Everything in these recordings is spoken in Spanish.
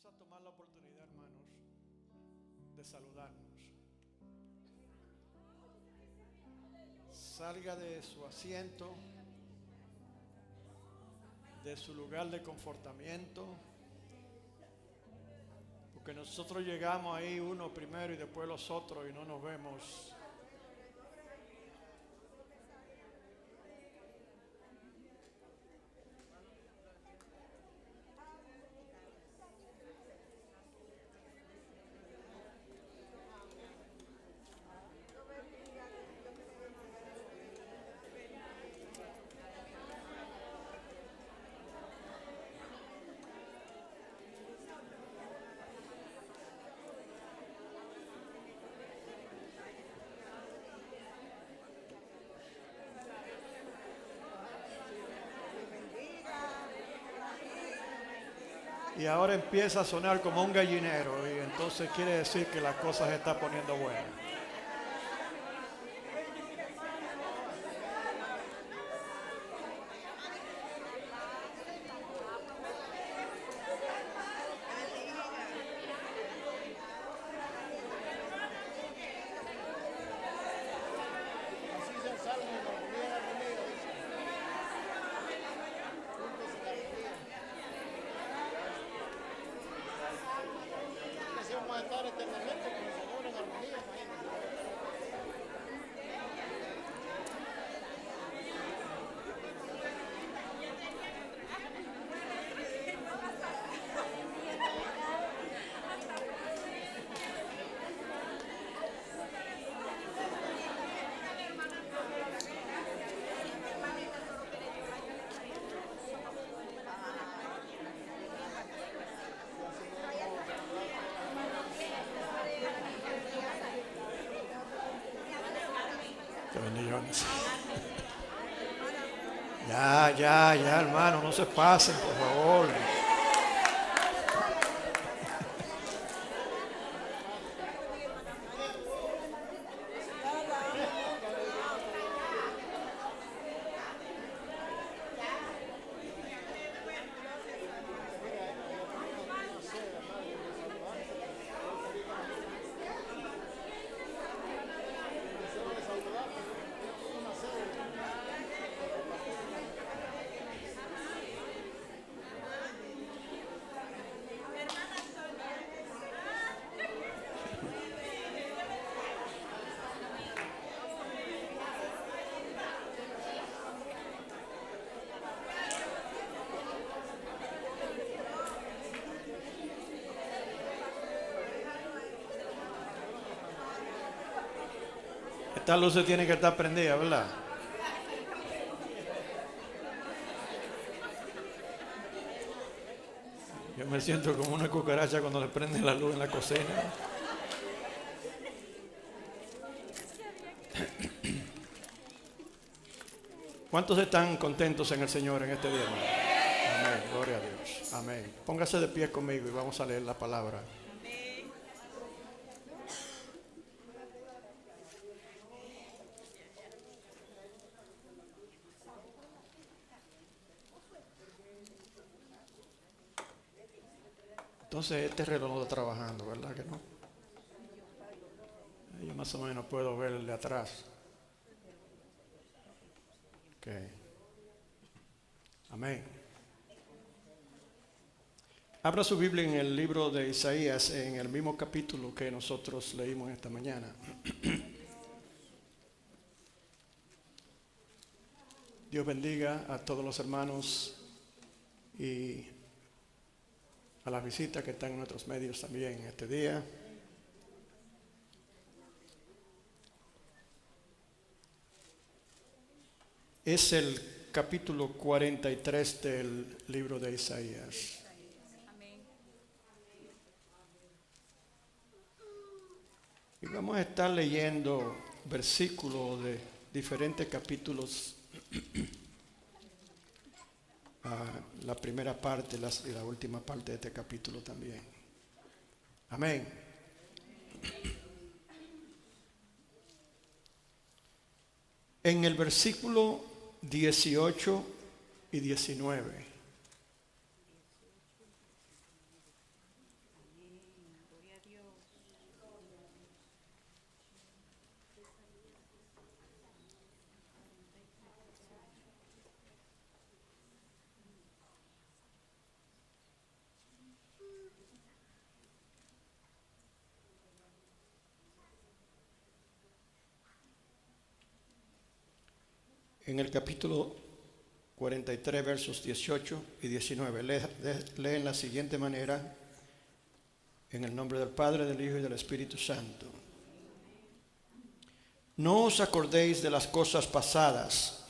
Vamos a tomar la oportunidad, hermanos, de saludarnos. Salga de su asiento, de su lugar de confortamiento, porque nosotros llegamos ahí uno primero y después los otros y no nos vemos. Y ahora empieza a sonar como un gallinero y entonces quiere decir que la cosa se está poniendo buena. Bendiciones. Ya, hermano, no se pasen, por favor. Esta luz se tiene que estar prendida, ¿verdad? Yo me siento como una cucaracha cuando le prende la luz en la cocina. ¿Cuántos están contentos en el Señor en este día, hermano? Amén, gloria a Dios. Amén. Póngase de pie conmigo y vamos a leer la palabra. Entonces este reloj no está trabajando, ¿verdad que no? Yo más o menos puedo ver el de atrás. Ok. Amén. Abra su Biblia en el libro de Isaías, en el mismo capítulo que nosotros leímos esta mañana. Dios bendiga a todos los hermanos y a las visitas que están en nuestros medios también en este día. Es el capítulo 43 del libro de Isaías. Y vamos a estar leyendo versículos de diferentes capítulos. La primera parte y la última parte de este capítulo también. Amén. En el versículo 18 y 19 en el capítulo 43, versos 18 y 19. Leen la siguiente manera, en el nombre del Padre, del Hijo y del Espíritu Santo. No os acordéis de las cosas pasadas,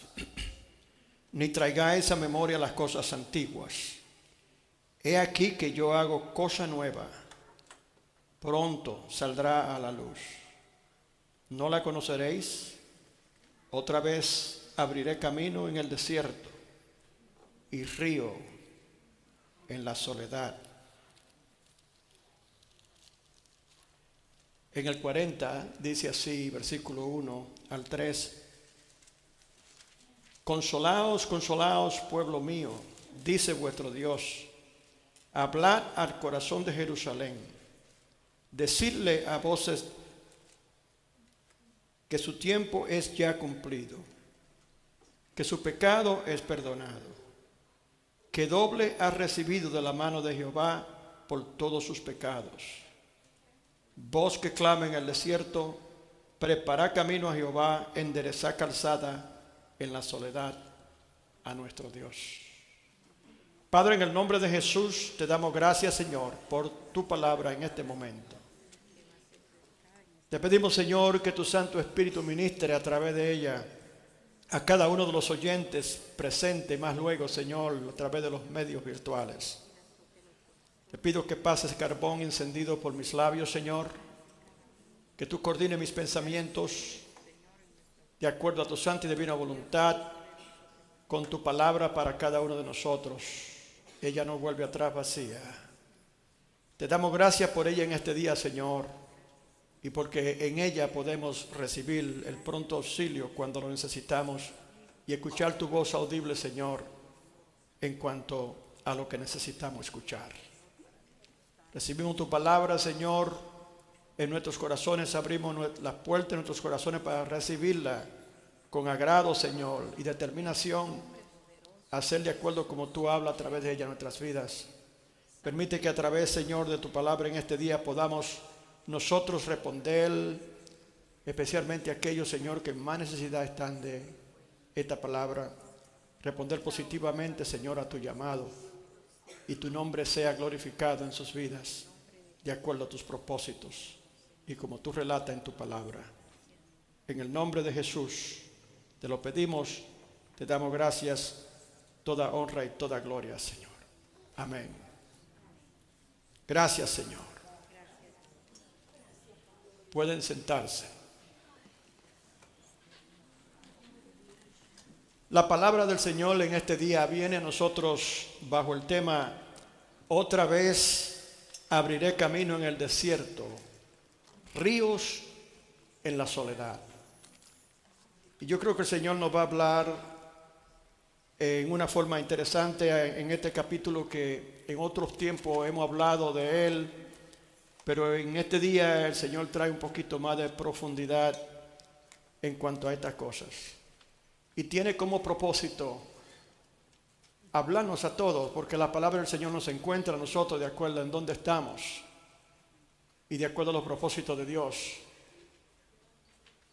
ni traigáis a memoria las cosas antiguas. He aquí que yo hago cosa nueva, pronto saldrá a la luz. ¿No la conoceréis? Otra vez abriré camino en el desierto y río en la soledad. En el 40 dice así, versículo 1 al 3. Consolaos, consolaos, pueblo mío, dice vuestro Dios. Hablad al corazón de Jerusalén. Decidle a voces que su tiempo es ya cumplido, que su pecado es perdonado, que doble ha recibido de la mano de Jehová por todos sus pecados. Voz que clama en el desierto, preparad camino a Jehová, enderezad calzada en la soledad a nuestro Dios. Padre, en el nombre de Jesús te damos gracias, Señor, por tu palabra en este momento. Te pedimos, Señor, que tu Santo Espíritu ministre a través de ella a cada uno de los oyentes presentes, más luego, Señor, a través de los medios virtuales. Te pido que pases carbón encendido por mis labios, Señor, que tú coordines mis pensamientos de acuerdo a tu santa y divina voluntad con tu palabra para cada uno de nosotros. Ella no vuelve atrás vacía. Te damos gracias por ella en este día, Señor, y porque en ella podemos recibir el pronto auxilio cuando lo necesitamos y escuchar tu voz audible, Señor, en cuanto a lo que necesitamos escuchar. Recibimos tu palabra, Señor, en nuestros corazones, abrimos las puertas de nuestros corazones para recibirla con agrado, Señor, y determinación a hacer de acuerdo como tú hablas a través de ella en nuestras vidas. Permite que a través, Señor, de tu palabra en este día podamos nosotros responder, especialmente aquellos, Señor, que más necesidad están de esta palabra, responder positivamente, Señor, a tu llamado, y tu nombre sea glorificado en sus vidas, de acuerdo a tus propósitos, y como tú relatas en tu palabra. En el nombre de Jesús, te lo pedimos, te damos gracias, toda honra y toda gloria, Señor. Amén. Gracias, Señor. Pueden sentarse. La palabra del Señor en este día viene a nosotros bajo el tema: otra vez abriré camino en el desierto, ríos en la soledad. Y yo creo que el Señor nos va a hablar en una forma interesante en este capítulo, que en otros tiempos hemos hablado de él, pero en este día el Señor trae un poquito más de profundidad en cuanto a estas cosas. Y tiene como propósito hablarnos a todos, porque la palabra del Señor nos encuentra a nosotros de acuerdo en dónde estamos y de acuerdo a los propósitos de Dios.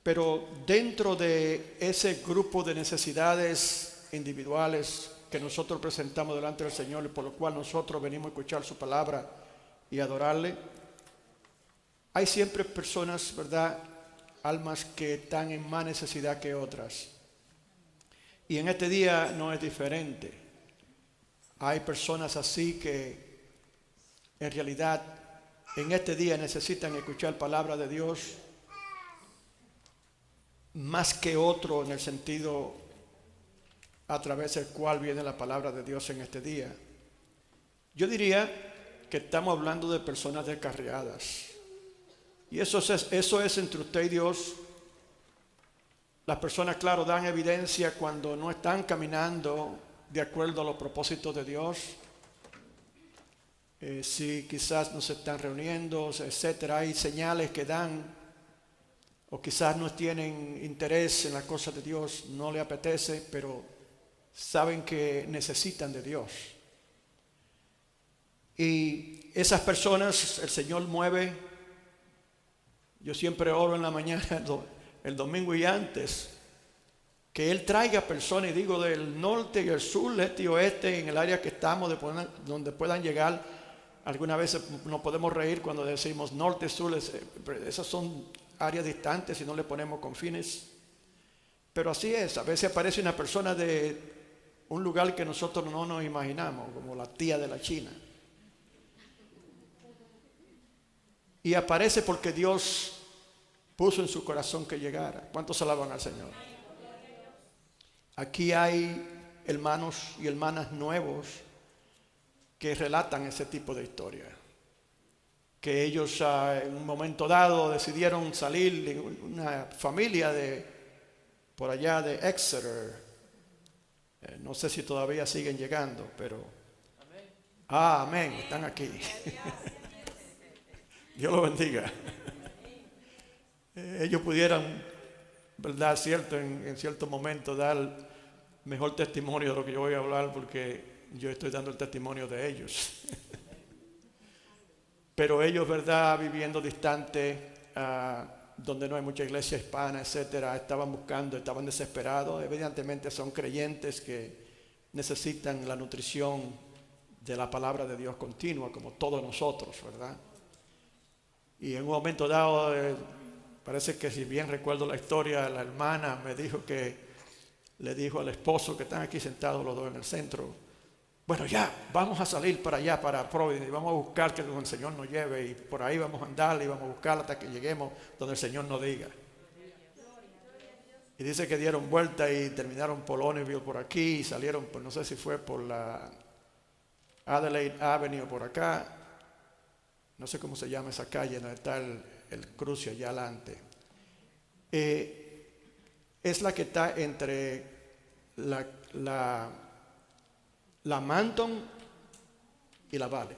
Pero dentro de ese grupo de necesidades individuales que nosotros presentamos delante del Señor y por lo cual nosotros venimos a escuchar su palabra y adorarle, hay siempre personas, ¿verdad?, almas que están en más necesidad que otras. Y en este día no es diferente. Hay personas así que en realidad en este día necesitan escuchar palabra de Dios más que otro, en el sentido a través del cual viene la palabra de Dios en este día. Yo diría que estamos hablando de personas descarriadas. Y eso es entre usted y Dios. Las personas, claro, dan evidencia cuando no están caminando de acuerdo a los propósitos de Dios. Si quizás no se están reuniendo, etcétera, hay señales que dan, o quizás no tienen interés en las cosas de Dios, no le apetece, pero saben que necesitan de Dios. Y esas personas el Señor mueve. Yo siempre oro en la mañana, el domingo y antes, que Él traiga personas, y digo del norte y el sur, este y oeste, en el área que estamos, donde puedan llegar. Algunas veces nos podemos reír cuando decimos norte, sur, esas son áreas distantes y no le ponemos confines. Pero así es, a veces aparece una persona de un lugar que nosotros no nos imaginamos, como la tía de la China. Y aparece porque Dios puso en su corazón que llegara. ¿Cuántos alaban al Señor? Aquí hay hermanos y hermanas nuevos que relatan ese tipo de historia. Que ellos en un momento dado decidieron salir de una familia por allá de Exeter. No sé si todavía siguen llegando, pero... amén, están aquí. Dios los bendiga. Ellos pudieran, ¿verdad? En cierto momento dar mejor testimonio de lo que yo voy a hablar, porque yo estoy dando el testimonio de ellos. Pero ellos, ¿verdad? Viviendo distante, donde no hay mucha iglesia hispana, etcétera, estaban desesperados. Evidentemente son creyentes que necesitan la nutrición de la palabra de Dios continua, como todos nosotros, ¿verdad? Y en un momento dado, parece que, si bien recuerdo la historia, la hermana me dijo que le dijo al esposo, que están aquí sentados los dos en el centro: bueno, ya, vamos a salir para allá, para Providence, y vamos a buscar que el Señor nos lleve, y por ahí vamos a andar y vamos a buscar hasta que lleguemos donde el Señor nos diga. Y dice que dieron vuelta y terminaron por Loneville por aquí, y salieron, pues no sé si fue por la Adelaide Avenue por acá, no sé cómo se llama esa calle, donde está el cruce allá adelante. Es la que está entre la Manton y la Valley,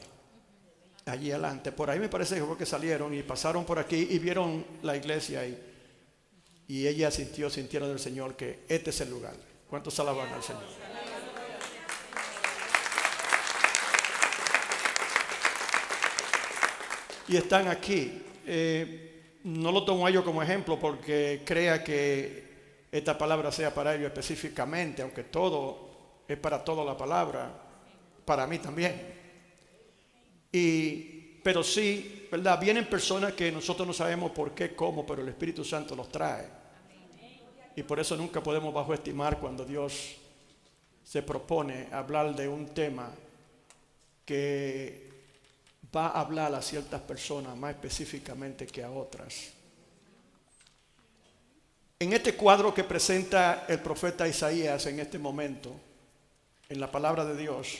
allí adelante. Por ahí me parece que fue que salieron y pasaron por aquí y vieron la iglesia, y ella sintieron del Señor que este es el lugar. ¿Cuántos alaban al Señor? Y están aquí. No lo tomo a ellos como ejemplo porque crea que esta palabra sea para ellos específicamente, aunque todo es para toda la palabra, para mí también. Pero sí, ¿verdad? Vienen personas que nosotros no sabemos por qué, cómo, pero el Espíritu Santo los trae. Y por eso nunca podemos bajoestimar cuando Dios se propone hablar de un tema que va a hablar a ciertas personas más específicamente que a otras. En este cuadro que presenta el profeta Isaías en este momento, en la palabra de Dios,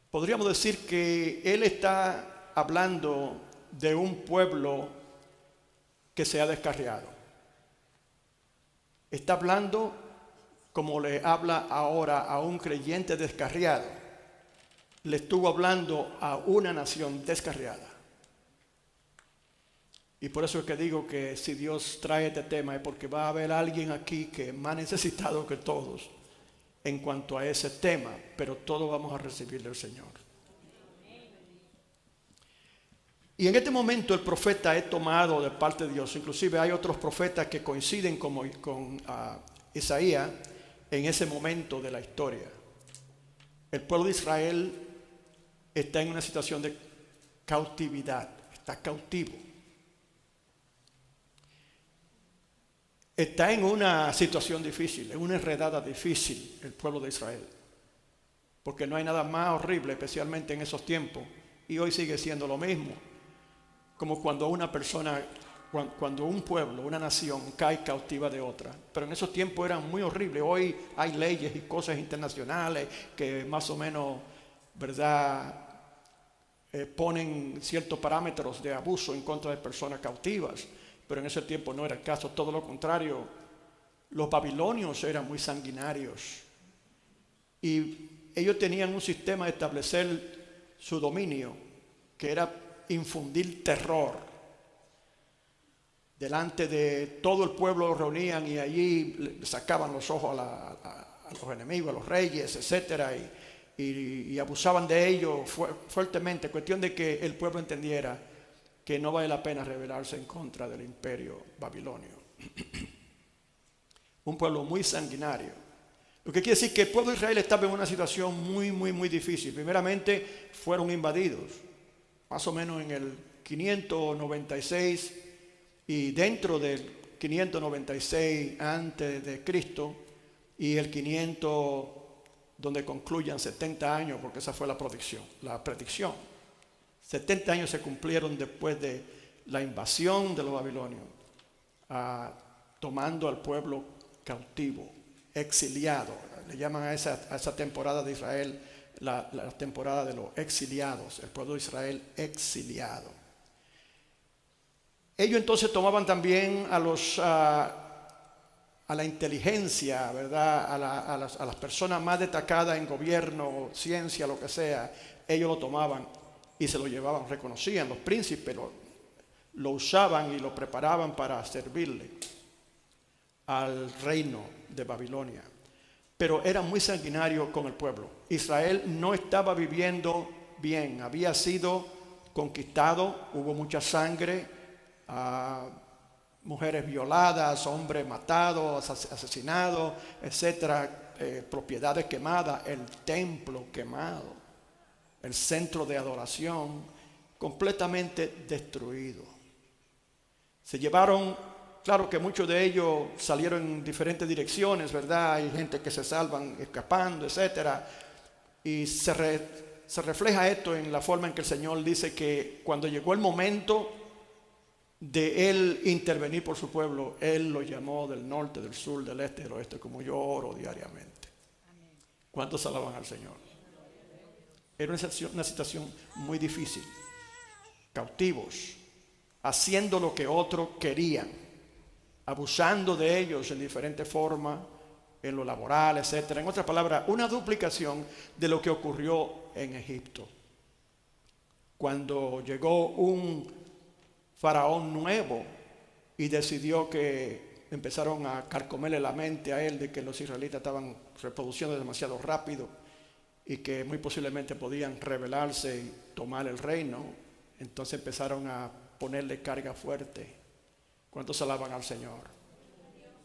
podríamos decir que él está hablando de un pueblo que se ha descarriado. Está hablando como le habla ahora a un creyente descarriado. Le estuvo hablando a una nación descarriada. Y por eso es que digo que si Dios trae este tema es porque va a haber alguien aquí que es más necesitado que todos en cuanto a ese tema, pero todos vamos a recibir del Señor. Y en este momento el profeta es tomado de parte de Dios. Inclusive hay otros profetas que coinciden con Isaías en ese momento de la historia. El pueblo de Israel está en una situación de cautividad, está cautivo. Está en una situación difícil, en una enredada difícil el pueblo de Israel. Porque no hay nada más horrible, especialmente en esos tiempos, y hoy sigue siendo lo mismo, como cuando una persona, cuando un pueblo, una nación cae cautiva de otra. Pero en esos tiempos eran muy horribles. Hoy hay leyes y cosas internacionales que más o menos, ¿verdad?, ponen ciertos parámetros de abuso en contra de personas cautivas. Pero en ese tiempo no era el caso, todo lo contrario. Los babilonios eran muy sanguinarios y ellos tenían un sistema de establecer su dominio, que era infundir terror. Delante de todo el pueblo los reunían y allí le sacaban los ojos a los enemigos, a los reyes, etcétera, y abusaban de ellos fuertemente. Cuestión de que el pueblo entendiera que no vale la pena rebelarse en contra del imperio babilonio. un pueblo muy sanguinario. Lo que quiere decir que el pueblo de Israel estaba en una situación muy difícil. Primeramente fueron invadidos, más o menos en el 596, y dentro del 596 antes de Cristo y el 500 donde concluyan 70 años, porque esa fue la predicción. 70 años se cumplieron después de la invasión de los babilonios, tomando al pueblo cautivo, exiliado. Le llaman a esa temporada de Israel la temporada de los exiliados, el pueblo de Israel exiliado. Ellos entonces tomaban también a la inteligencia, ¿verdad? A las personas más destacadas en gobierno, ciencia, lo que sea. Ellos lo tomaban y se lo llevaban, reconocían, los príncipes lo usaban y lo preparaban para servirle al reino de Babilonia. Pero era muy sanguinario con el pueblo. Israel no estaba viviendo bien, había sido conquistado, hubo mucha sangre, mujeres violadas, hombres matados, asesinados, etcétera, propiedades quemadas, el templo quemado, el centro de adoración completamente destruido. Se llevaron, claro que muchos de ellos salieron en diferentes direcciones, ¿verdad? Hay gente que se salvan escapando, etcétera. Y se refleja esto en la forma en que el Señor dice que cuando llegó el momento de Él intervenir por su pueblo, Él lo llamó del norte, del sur, del este, del oeste, como yo oro diariamente. ¿Cuántos alaban al Señor? Era una situación muy difícil. Cautivos, haciendo lo que otros querían, abusando de ellos en diferentes formas, en lo laboral, etcétera. En otras palabras, una duplicación de lo que ocurrió en Egipto. Cuando llegó un faraón nuevo y decidió que empezaron a carcomerle la mente a él de que los israelitas estaban reproduciendo demasiado rápido y que muy posiblemente podían rebelarse y tomar el reino, entonces empezaron a ponerle carga fuerte. ¿Cuántos alaban al Señor?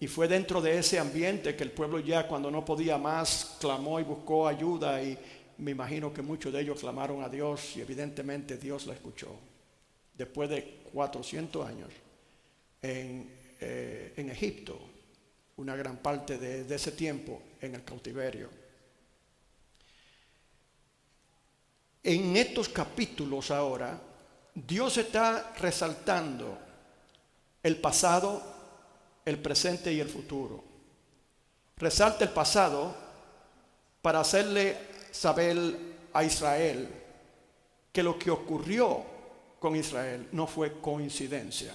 Y fue dentro de ese ambiente que el pueblo ya cuando no podía más clamó y buscó ayuda, y me imagino que muchos de ellos clamaron a Dios y evidentemente Dios la escuchó. Después de 400 años en Egipto, una gran parte de ese tiempo en el cautiverio. En estos capítulos ahora, Dios está resaltando el pasado, el presente y el futuro. Resalta el pasado para hacerle saber a Israel que lo que ocurrió con Israel no fue coincidencia,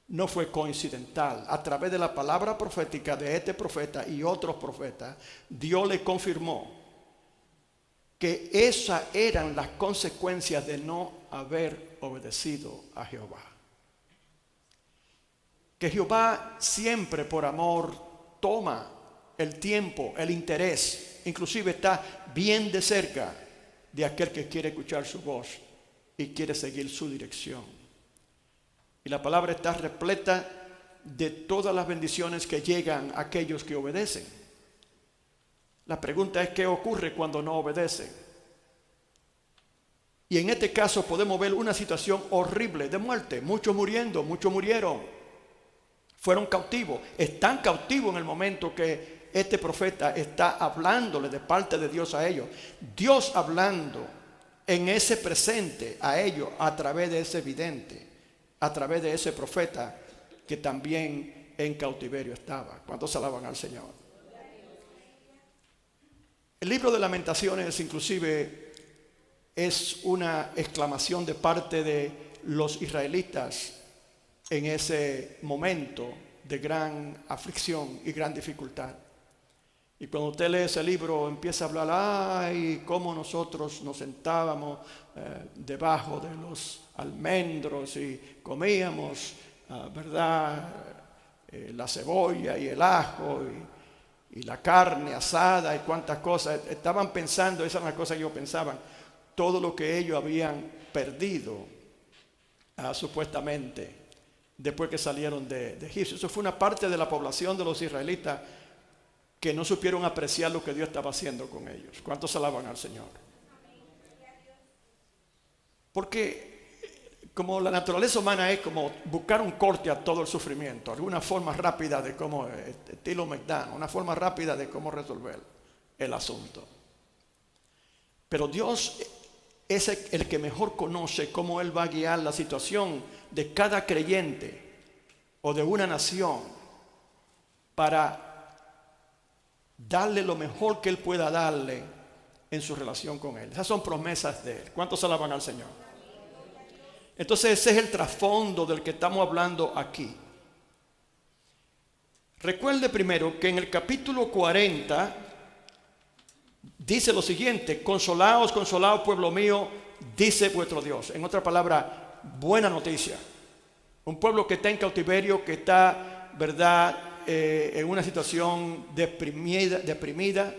no fue coincidental. A través de la palabra profética de este profeta y otros profetas, Dios le confirmó que esas eran las consecuencias de no haber obedecido a Jehová. Que Jehová siempre por amor toma el tiempo, el interés, inclusive está bien de cerca de aquel que quiere escuchar su voz y quiere seguir su dirección. Y la palabra está repleta de todas las bendiciones que llegan a aquellos que obedecen. La pregunta es: ¿qué ocurre cuando no obedecen? Y en este caso podemos ver una situación horrible de muerte. Muchos muriendo, muchos murieron. Fueron cautivos. Están cautivos en el momento que este profeta está hablándole de parte de Dios a ellos. Dios hablando en ese presente a ellos a través de ese vidente, a través de ese profeta que también en cautiverio estaba. ¿Cuántos alaban al Señor? El libro de Lamentaciones inclusive es una exclamación de parte de los israelitas en ese momento de gran aflicción y gran dificultad. Y cuando usted lee ese libro empieza a hablar: ay, cómo nosotros nos sentábamos debajo de los almendros y comíamos, ¿verdad? La cebolla y el ajo y la carne asada y cuántas cosas. Estaban pensando, esas son las cosas que ellos pensaban, todo lo que ellos habían perdido supuestamente después que salieron de Egipto. Eso fue una parte de la población de los israelitas que no supieron apreciar lo que Dios estaba haciendo con ellos. ¿Cuántos alaban al Señor? Porque como la naturaleza humana es como buscar un corte a todo el sufrimiento, alguna forma rápida de cómo, estilo McDonald's, una forma rápida de cómo resolver el asunto. Pero Dios es el que mejor conoce cómo Él va a guiar la situación de cada creyente o de una nación para darle lo mejor que Él pueda darle en su relación con Él. Esas son promesas de Él. ¿Cuántos alaban al Señor? Entonces ese es el trasfondo del que estamos hablando aquí. Recuerde primero que en el capítulo 40 dice lo siguiente: consolaos, consolaos, pueblo mío, dice vuestro Dios. En otra palabra, buena noticia. Un pueblo que está en cautiverio, que está, ¿verdad?, en una situación deprimida.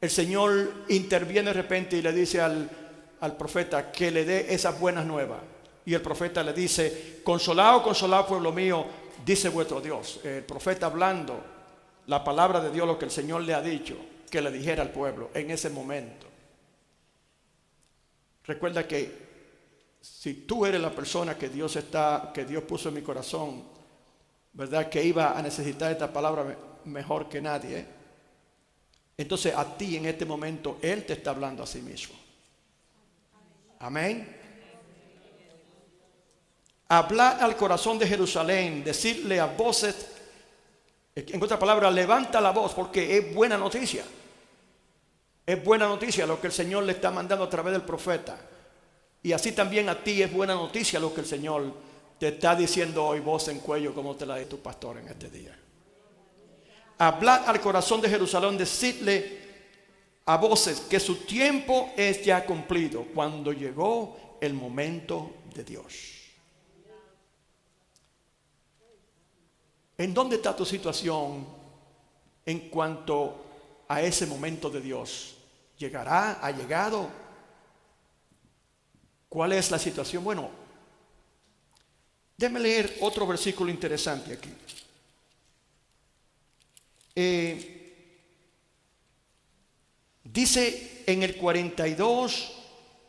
El Señor interviene de repente y le dice al profeta que le dé esas buenas nuevas. Y el profeta le dice: consolaos, consolaos, pueblo mío, dice vuestro Dios. El profeta hablando la palabra de Dios, lo que el Señor le ha dicho que le dijera al pueblo en ese momento. Recuerda que si tú eres la persona que Dios puso en mi corazón, ¿verdad?, que iba a necesitar esta palabra mejor que nadie, entonces a ti en este momento Él te está hablando a sí mismo. Amén. Hablar al corazón de Jerusalén, decirle a voces, en otra palabra, levanta la voz, porque es buena noticia. Es buena noticia lo que el Señor le está mandando a través del profeta. Y así también a ti es buena noticia lo que el Señor te está diciendo hoy, voz en cuello, como te la de tu pastor en este día. Hablar al corazón de Jerusalén, decirle a voces que su tiempo es ya cumplido, cuando llegó el momento de Dios. ¿En dónde está tu situación en cuanto a ese momento de Dios? ¿Llegará? ¿Ha llegado? ¿Cuál es la situación? Bueno, déjame leer otro versículo interesante aquí. Dice en el 42,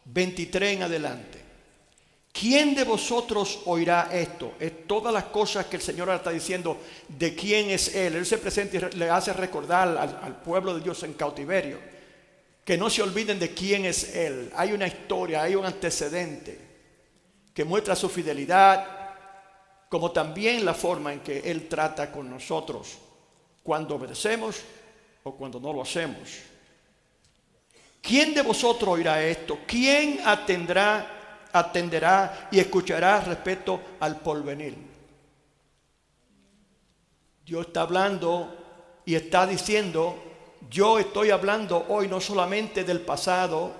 23 en adelante: ¿quién de vosotros oirá esto? Es todas las cosas que el Señor está diciendo de quién es Él. Él se presenta y le hace recordar al pueblo de Dios en cautiverio que no se olviden de quién es Él. Hay una historia, hay un antecedente que muestra su fidelidad, como también la forma en que Él trata con nosotros cuando obedecemos o cuando no lo hacemos. ¿Quién de vosotros oirá esto? ¿Quién atenderá y escuchará respecto al porvenir? Dios está hablando y está diciendo: yo estoy hablando hoy no solamente del pasado,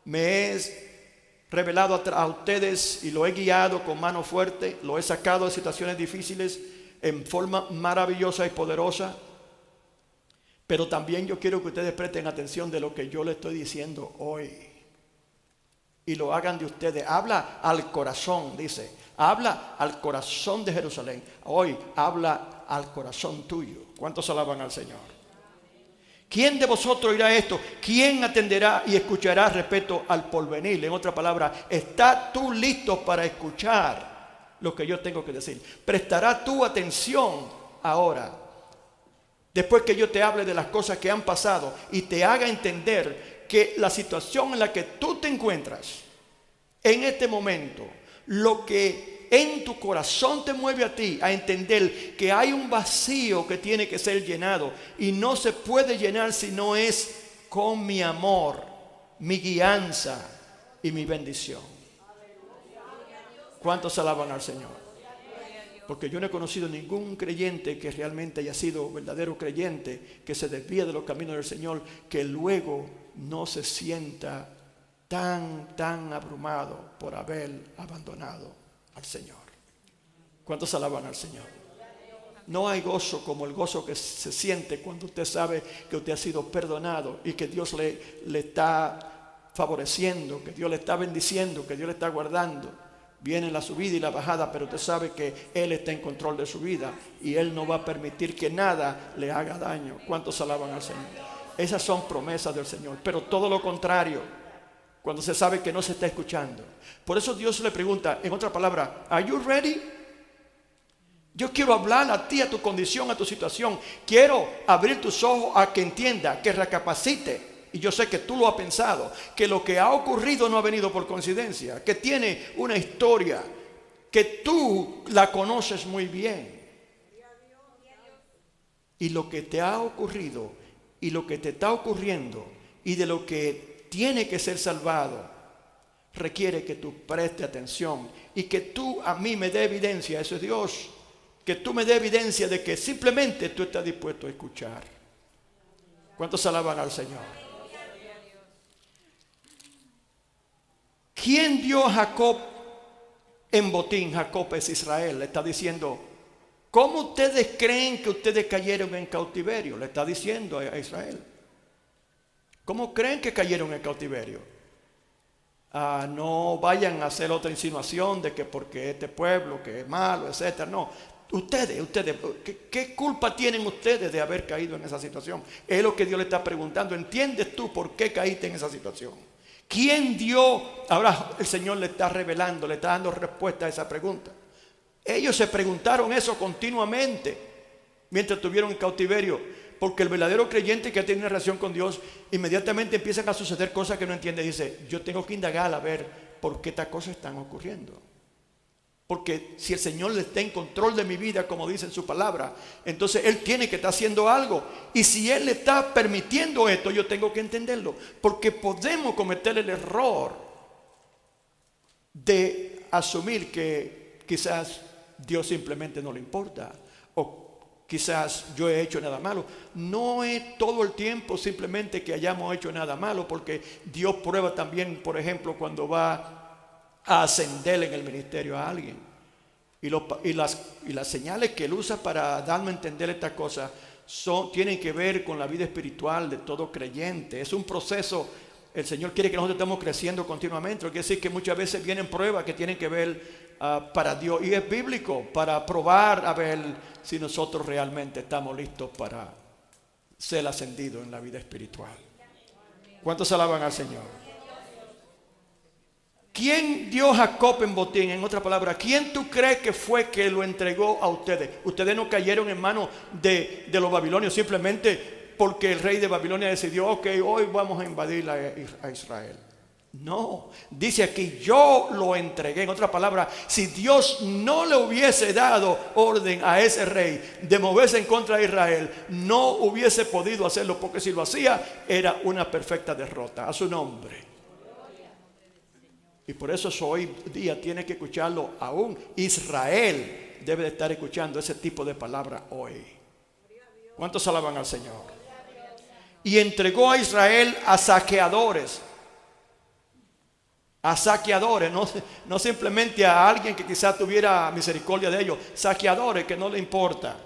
me he revelado a ustedes y lo he guiado con mano fuerte, lo he sacado de situaciones difíciles en forma maravillosa y poderosa. Pero también yo quiero que ustedes presten atención de lo que yo les estoy diciendo hoy. Y lo hagan de ustedes. Habla al corazón, dice. Habla al corazón de Jerusalén. Hoy habla al corazón tuyo. ¿Cuántos alaban al Señor? ¿Quién de vosotros oirá esto? ¿Quién atenderá y escuchará respecto al porvenir? En otra palabra, ¿estás tú listo para escuchar lo que yo tengo que decir? ¿Prestará tu atención ahora? Después que yo te hable de las cosas que han pasado y te haga entender que la situación en la que tú te encuentras en este momento, lo que en tu corazón te mueve a ti a entender que hay un vacío que tiene que ser llenado y no se puede llenar si no es con mi amor, mi guianza y mi bendición. ¿Cuántos alaban al Señor? Porque yo no he conocido ningún creyente que realmente haya sido verdadero creyente, que se desvíe de los caminos del Señor, que luego no se sienta tan abrumado por haber abandonado al Señor. ¿Cuántos alaban al Señor? No hay gozo como el gozo que se siente cuando usted sabe que usted ha sido perdonado y que Dios le está favoreciendo, que Dios le está bendiciendo, que Dios le está guardando. Viene la subida y la bajada, pero usted sabe que Él está en control de su vida y Él no va a permitir que nada le haga daño. ¿Cuántos alaban al Señor? Esas son promesas del Señor, pero todo lo contrario, cuando se sabe que no se está escuchando. Por eso Dios le pregunta, en otra palabra, ¿Are you ready? Yo quiero hablar a ti, a tu condición, a tu situación. Quiero abrir tus ojos a que entienda, que recapacite. Y yo sé que tú lo has pensado, que lo que ha ocurrido no ha venido por coincidencia, que tiene una historia, que tú la conoces muy bien. Y lo que te ha ocurrido y lo que te está ocurriendo y de lo que tiene que ser salvado, requiere que tú prestes atención y que tú a mí me dé evidencia, eso es Dios, que tú me dé evidencia de que simplemente tú estás dispuesto a escuchar. ¿Cuántos alaban al Señor? ¿Quién dio a Jacob en botín? Jacob es Israel. Le está diciendo, ¿cómo ustedes creen que ustedes cayeron en cautiverio? Le está diciendo a Israel. ¿Cómo creen que cayeron en cautiverio? No vayan a hacer otra insinuación de que porque este pueblo que es malo, etcétera. No, ustedes, ¿qué culpa tienen ustedes de haber caído en esa situación? Es lo que Dios le está preguntando. ¿Entiendes tú por qué caíste en esa situación? ¿Quién dio? Ahora el Señor le está revelando, le está dando respuesta a esa pregunta. Ellos se preguntaron eso continuamente mientras estuvieron en cautiverio, porque el verdadero creyente que tiene una relación con Dios, inmediatamente empiezan a suceder cosas que no entiende. Dice, yo tengo que indagar a ver por qué estas cosas están ocurriendo. Porque si el Señor está en control de mi vida, como dice en su palabra, entonces Él tiene que estar haciendo algo. Y si Él le está permitiendo esto, yo tengo que entenderlo. Porque podemos cometer el error de asumir que quizás Dios simplemente no le importa. O quizás yo he hecho nada malo. No es todo el tiempo simplemente que hayamos hecho nada malo. Porque Dios prueba también, por ejemplo, cuando va a ascender en el ministerio a alguien. Y las señales que Él usa para darme a entender estas cosas tienen que ver con la vida espiritual de todo creyente. Es un proceso. El Señor quiere que nosotros estemos creciendo continuamente. Quiere decir que muchas veces vienen pruebas que tienen que ver para Dios. Y es bíblico para probar a ver si nosotros realmente estamos listos para ser ascendidos en la vida espiritual. ¿Cuántos alaban al Señor? ¿Quién dio a Jacob en botín? En otra palabra, ¿quién tú crees que fue que lo entregó a ustedes? Ustedes no cayeron en manos de los babilonios simplemente porque el rey de Babilonia decidió, ok, hoy vamos a invadir a Israel. No, dice aquí, yo lo entregué. En otra palabra, si Dios no le hubiese dado orden a ese rey de moverse en contra de Israel, no hubiese podido hacerlo, porque si lo hacía, era una perfecta derrota a su nombre. Y por eso hoy día tiene que escucharlo aún. Israel debe de estar escuchando ese tipo de palabra hoy. ¿Cuántos alaban al Señor? Y entregó a Israel a saqueadores. A saqueadores, no simplemente a alguien que quizás tuviera misericordia de ellos. Saqueadores que no le importa.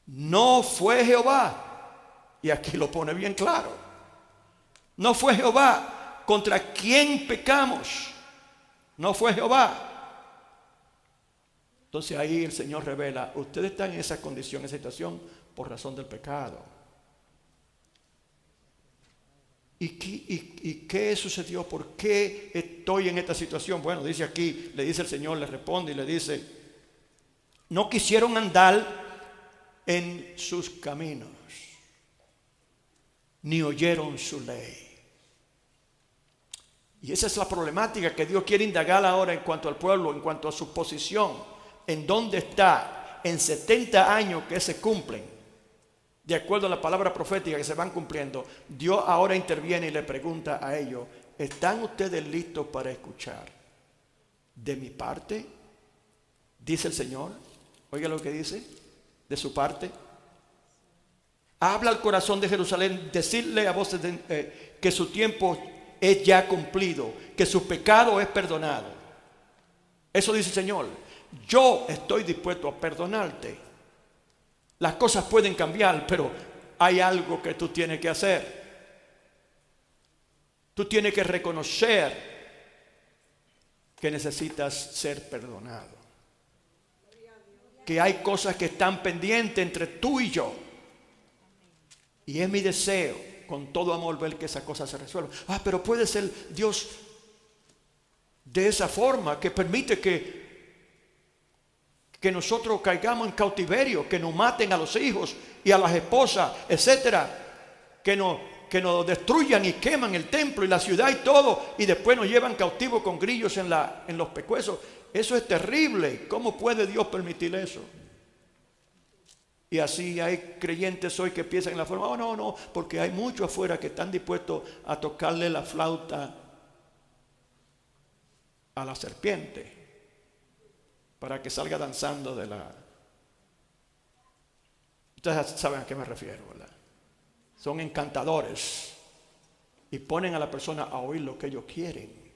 No fue Jehová. Y aquí lo pone bien claro. No fue Jehová. ¿Contra quién pecamos? No fue Jehová. Entonces ahí el Señor revela, ustedes están en esa condición, en esa situación, por razón del pecado. ¿Y qué sucedió? ¿Por qué estoy en esta situación? Bueno, dice aquí, le dice el Señor, le responde y le dice, no quisieron andar en sus caminos, ni oyeron su ley. Y esa es la problemática que Dios quiere indagar ahora en cuanto al pueblo, en cuanto a su posición, en dónde está, en 70 años que se cumplen, de acuerdo a la palabra profética que se van cumpliendo. Dios ahora interviene y le pregunta a ellos, ¿están ustedes listos para escuchar de mi parte? Dice el Señor. Oiga lo que dice, de su parte. Habla al corazón de Jerusalén, decirle a voces que su tiempo es ya cumplido, que su pecado es perdonado. Eso dice el Señor. Yo estoy dispuesto a perdonarte. Las cosas pueden cambiar, pero hay algo que tú tienes que hacer. Tú tienes que reconocer que necesitas ser perdonado. Que hay cosas que están pendientes entre tú y yo. Y es mi deseo, con todo amor, ver que esa cosa se resuelva. Pero puede ser Dios de esa forma, que permite que nosotros caigamos en cautiverio, que nos maten a los hijos y a las esposas, etcétera, que nos destruyan y queman el templo y la ciudad y todo, y después nos llevan cautivos con grillos en los pescuezos. Eso es terrible. ¿Cómo puede Dios permitir eso? Y así hay creyentes hoy que piensan en la forma, no, porque hay muchos afuera que están dispuestos a tocarle la flauta a la serpiente para que salga danzando de la... Ustedes saben a qué me refiero, ¿verdad? Son encantadores y ponen a la persona a oír lo que ellos quieren.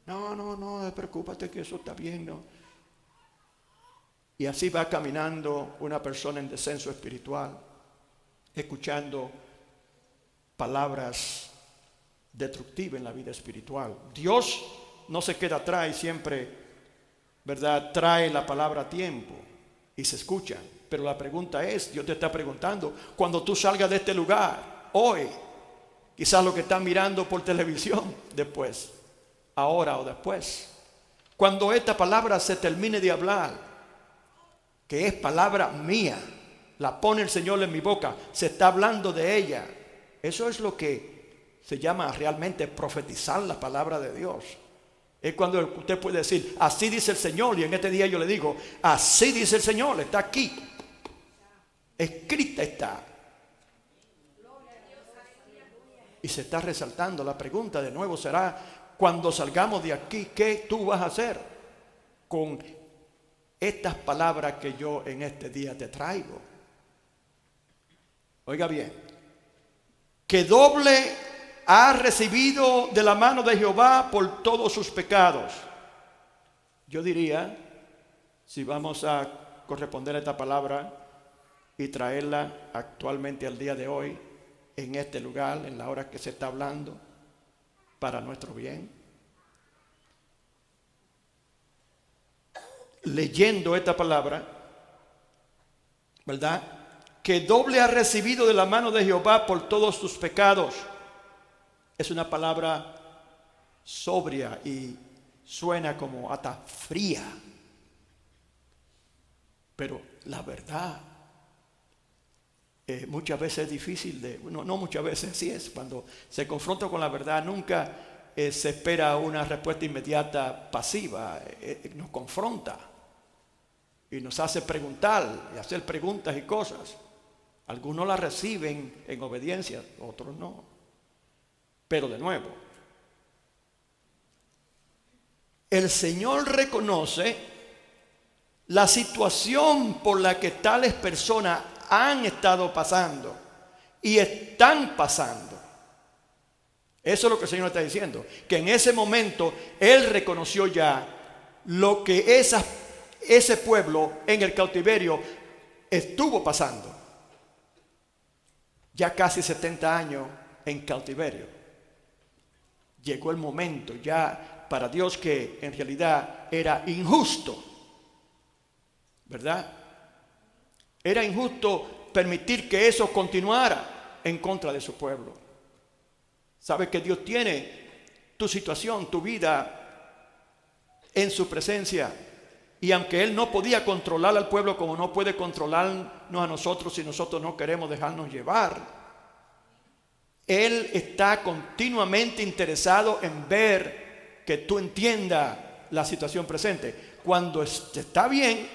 No, preocúpate que eso está bien, ¿no? Y así va caminando una persona en descenso espiritual, escuchando palabras destructivas en la vida espiritual. Dios no se queda atrás y siempre, ¿verdad?, trae la palabra a tiempo y se escucha. Pero la pregunta es, Dios te está preguntando, cuando tú salgas de este lugar, hoy, quizás lo que estás mirando por televisión, después, ahora o después, cuando esta palabra se termine de hablar, que es palabra mía, la pone el Señor en mi boca, se está hablando de ella. Eso es lo que se llama realmente profetizar la palabra de Dios. Es cuando usted puede decir, así dice el Señor, y en este día yo le digo, así dice el Señor, está aquí, escrita está. Y se está resaltando. La pregunta de nuevo será, cuando salgamos de aquí, ¿qué tú vas a hacer con estas palabras que yo en este día te traigo? Oiga bien, que doble ha recibido de la mano de Jehová por todos sus pecados. Yo diría, si vamos a corresponder a esta palabra y traerla actualmente al día de hoy, en este lugar, en la hora que se está hablando, para nuestro bien, leyendo esta palabra, ¿verdad?, que doble ha recibido de la mano de Jehová por todos sus pecados. Es una palabra sobria y suena como hasta fría. Pero la verdad, muchas veces es difícil no muchas veces, así es. Cuando se confronta con la verdad, nunca se espera una respuesta inmediata pasiva. Nos confronta y nos hace preguntar y hacer preguntas y cosas. Algunos la reciben en obediencia, otros no. Pero de nuevo, el Señor reconoce la situación por la que tales personas han estado pasando y están pasando. Eso es lo que el Señor está diciendo, que en ese momento Él reconoció ya lo que ese pueblo en el cautiverio estuvo pasando. Ya casi 70 años en cautiverio. Llegó el momento ya para Dios que en realidad era injusto, ¿verdad? Era injusto permitir que eso continuara en contra de su pueblo. Sabe que Dios tiene tu situación, tu vida en su presencia. Y aunque Él no podía controlar al pueblo como no puede controlarnos a nosotros si nosotros no queremos dejarnos llevar, Él está continuamente interesado en ver que tú entiendas la situación presente. Cuando está bien,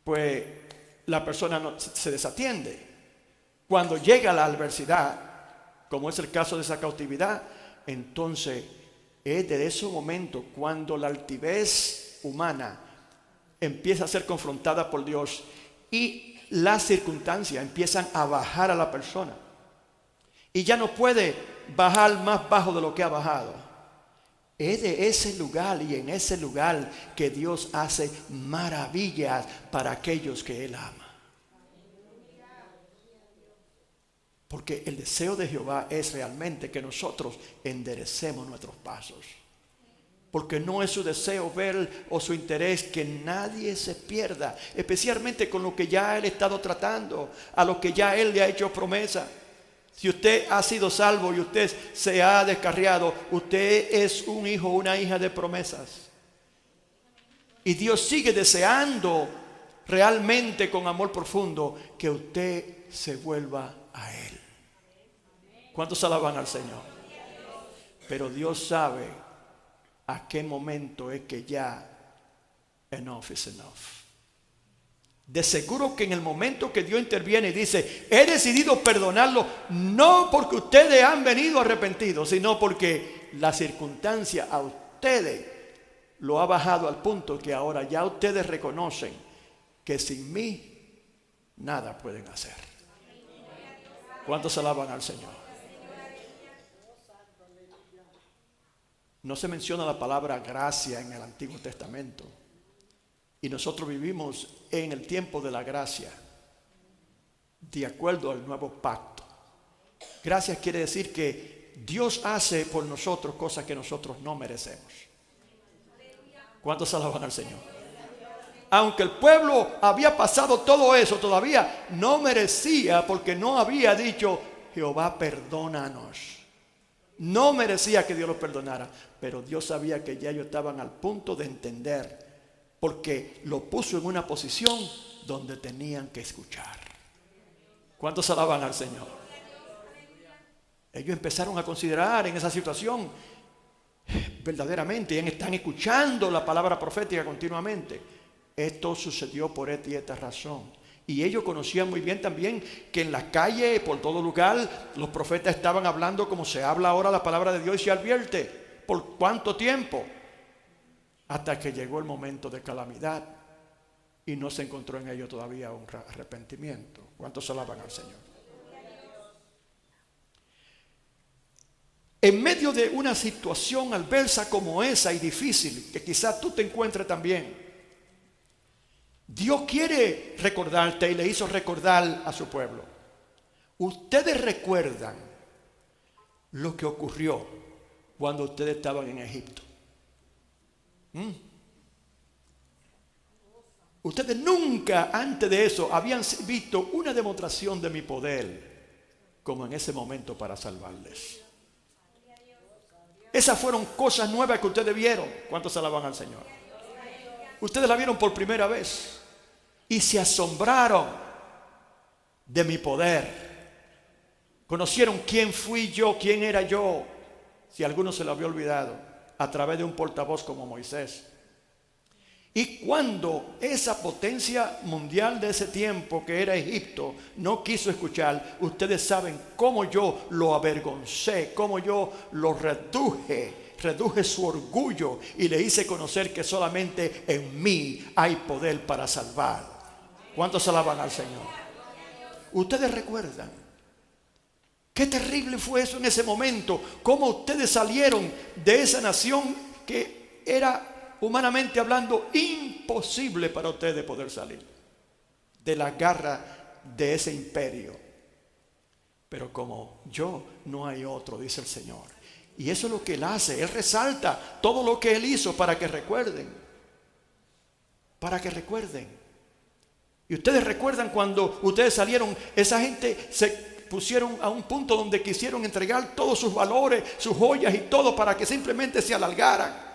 pues la persona se desatiende. Cuando llega la adversidad, como es el caso de esa cautividad, entonces es de ese momento cuando la altivez humana empieza a ser confrontada por Dios y las circunstancias empiezan a bajar a la persona y ya no puede bajar más bajo de lo que ha bajado. Es de ese lugar y en ese lugar que Dios hace maravillas para aquellos que Él ama. Porque el deseo de Jehová es realmente que nosotros enderecemos nuestros pasos. porque no es su deseo ver o su interés que nadie se pierda, especialmente con lo que ya Él ha estado tratando, a lo que ya Él le ha hecho promesa. Si usted ha sido salvo y usted se ha descarriado, usted es un hijo o una hija de promesas. Y Dios sigue deseando realmente con amor profundo que usted se vuelva a Él. ¿Cuántos alaban al Señor? Pero Dios sabe a qué momento es que ya enough is enough. De seguro que en el momento que Dios interviene y dice, he decidido perdonarlo, no porque ustedes han venido arrepentidos, sino porque la circunstancia a ustedes lo ha bajado al punto que ahora ya ustedes reconocen que sin mí nada pueden hacer. ¿Cuántos alaban al Señor? No se menciona la palabra gracia en el Antiguo Testamento. Y nosotros vivimos en el tiempo de la gracia, de acuerdo al nuevo pacto. Gracia quiere decir que Dios hace por nosotros cosas que nosotros no merecemos. ¿Cuántos alaban al Señor? Aunque el pueblo había pasado todo eso, todavía no merecía, porque no había dicho, Jehová, perdónanos. No merecía que Dios los perdonara, pero Dios sabía que ya ellos estaban al punto de entender, porque lo puso en una posición donde tenían que escuchar. ¿Cuántos alaban al Señor? Ellos empezaron a considerar en esa situación verdaderamente, están escuchando la palabra profética continuamente. Esto sucedió por esta y esta razón. Y ellos conocían muy bien también que en las calles, por todo lugar, los profetas estaban hablando como se habla ahora la palabra de Dios y se advierte. ¿Por cuánto tiempo? Hasta que llegó el momento de calamidad y no se encontró en ello todavía un arrepentimiento. ¿Cuántos alaban al Señor? En medio de una situación adversa como esa y difícil, que quizás tú te encuentres también, Dios quiere recordarte y le hizo recordar a su pueblo. Ustedes recuerdan lo que ocurrió cuando ustedes estaban en Egipto. Ustedes nunca antes de eso habían visto una demostración de mi poder como en ese momento para salvarles. Esas fueron cosas nuevas que ustedes vieron. ¿Cuántos alaban al Señor? Ustedes la vieron por primera vez y se asombraron de mi poder. Conocieron quién fui yo, quién era yo, si alguno se lo había olvidado, a través de un portavoz como Moisés. Y cuando esa potencia mundial de ese tiempo, que era Egipto, no quiso escuchar, ustedes saben cómo yo lo avergoncé, cómo yo lo reduje su orgullo y le hice conocer que solamente en mí hay poder para salvar. ¿Cuántos alaban al Señor? Ustedes recuerdan qué terrible fue eso en ese momento, cómo ustedes salieron de esa nación que era, humanamente hablando, imposible para ustedes poder salir de la garra de ese imperio. Pero como yo, no hay otro, dice el Señor. Y eso es lo que Él hace. Él resalta todo lo que Él hizo para que recuerden. Para que recuerden. Y ustedes recuerdan cuando ustedes salieron, esa gente se pusieron a un punto donde quisieron entregar todos sus valores, sus joyas y todo para que simplemente se alargaran.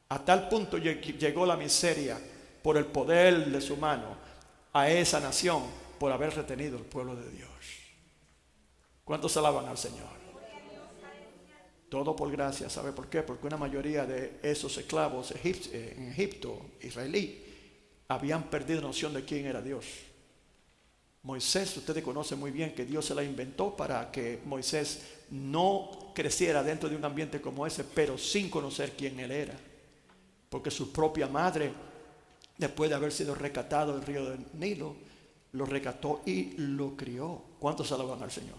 A tal punto llegó la miseria por el poder de su mano a esa nación por haber retenido el pueblo de Dios. ¿Cuántos alaban al Señor? Todo por gracia. ¿Sabe por qué? Porque una mayoría de esos esclavos en Egipto, israelí, habían perdido noción de quién era Dios. Moisés, ustedes conocen muy bien que Dios se la inventó para que Moisés no creciera dentro de un ambiente como ese, pero sin conocer quién él era. Porque su propia madre, después de haber sido rescatado del río del Nilo, lo rescató y lo crió. ¿Cuántos alaban al Señor?